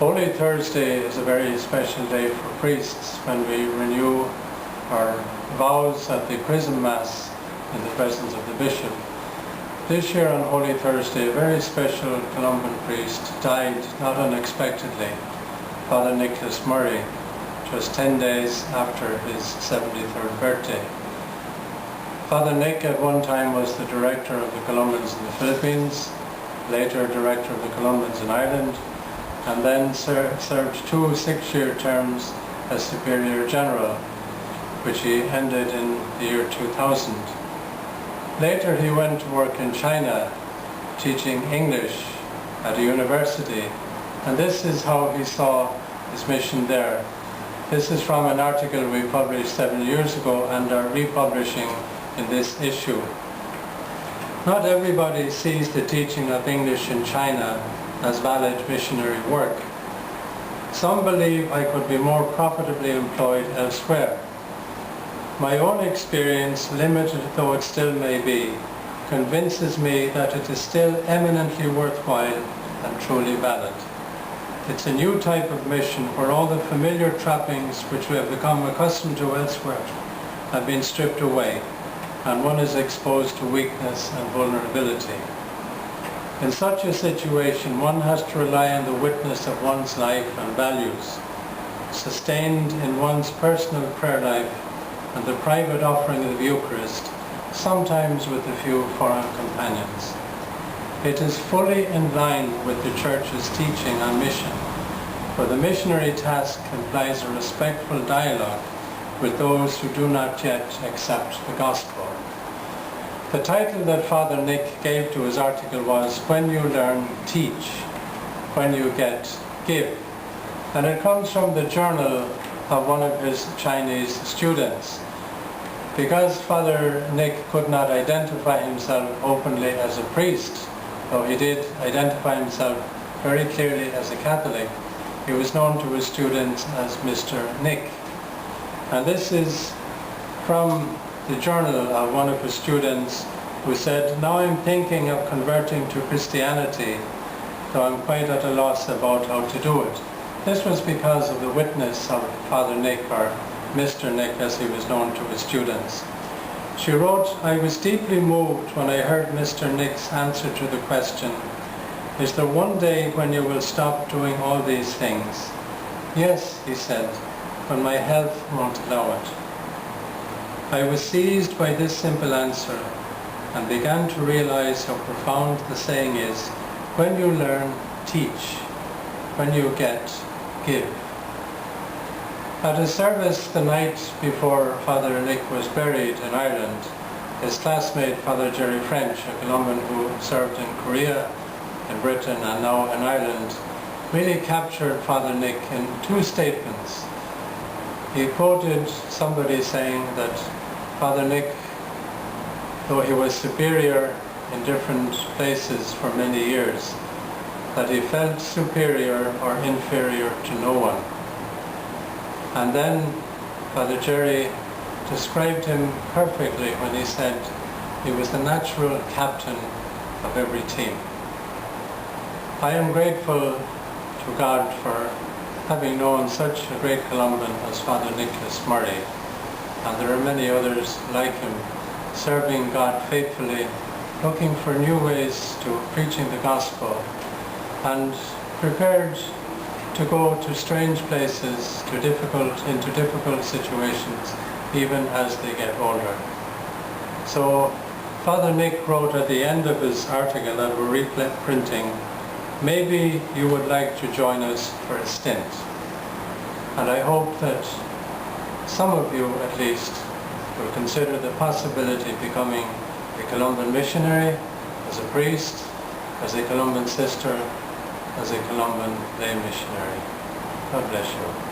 Holy Thursday is a very special day for priests when we renew our vows at the Chrism Mass in the presence of the Bishop. This year on Holy Thursday, a very special Columban priest died not unexpectedly, Father Nicholas Murray, just 10 days after his 73rd birthday. Father Nick at one time was the director of the Columbans in the Philippines, later director of the Columbans in Ireland, and then served 2 6-year terms as Superior General, which he ended in the year 2000. Later he went to work in China, teaching English at a university, and this is how he saw his mission there. This is from an article we published 7 years ago and are republishing in this issue. Not everybody sees the teaching of English in China as valid missionary work. Some believe I could be more profitably employed elsewhere. My own experience, limited though it still may be, convinces me that it is still eminently worthwhile and truly valid. It's a new type of mission where all the familiar trappings which we have become accustomed to elsewhere have been stripped away, and one is exposed to weakness and vulnerability. In such a situation, one has to rely on the witness of one's life and values, sustained in one's personal prayer life and the private offering of the Eucharist, sometimes with a few foreign companions. It is fully in line with the Church's teaching on mission, for the missionary task implies a respectful dialogue with those who do not yet accept the Gospel. The title that Father Nick gave to his article was "When You Learn, Teach. When You Get, Give." And it comes from the journal of one of his Chinese students. Because Father Nick could not identify himself openly as a priest, though he did identify himself very clearly as a Catholic, he was known to his students as Mr. Nick. And this is from the journal of one of his students who said, "Now I'm thinking of converting to Christianity, though I'm quite at a loss about how to do it." This was because of the witness of Father Nick, or Mr. Nick as he was known to his students. She wrote, "I was deeply moved when I heard Mr. Nick's answer to the question, 'Is there one day when you will stop doing all these things?' 'Yes,' he said, 'when my health won't allow it.' I was seized by this simple answer and began to realize how profound the saying is, 'When you learn, teach. When you get, give.'" At a service the night before Father Nick was buried in Ireland, his classmate Father Jerry French, a Columban who served in Korea, in Britain and now in Ireland, really captured Father Nick in 2 statements. He quoted somebody saying that Father Nick, though he was superior in different places for many years, that he felt superior or inferior to no one. And then Father Jerry described him perfectly when he said he was the natural captain of every team. I am grateful to God for having known such a great Columban as Father Nicholas Murray, and there are many others like him, serving God faithfully, looking for new ways to preaching the Gospel, and prepared to go to strange places, into difficult situations, even as they get older. So Father Nick wrote at the end of his article that we're reprinting, "Maybe you would like to join us for a stint." And I hope that some of you, at least, will consider the possibility of becoming a Columban missionary, as a priest, as a Columban sister, as a Columban lay missionary. God bless you.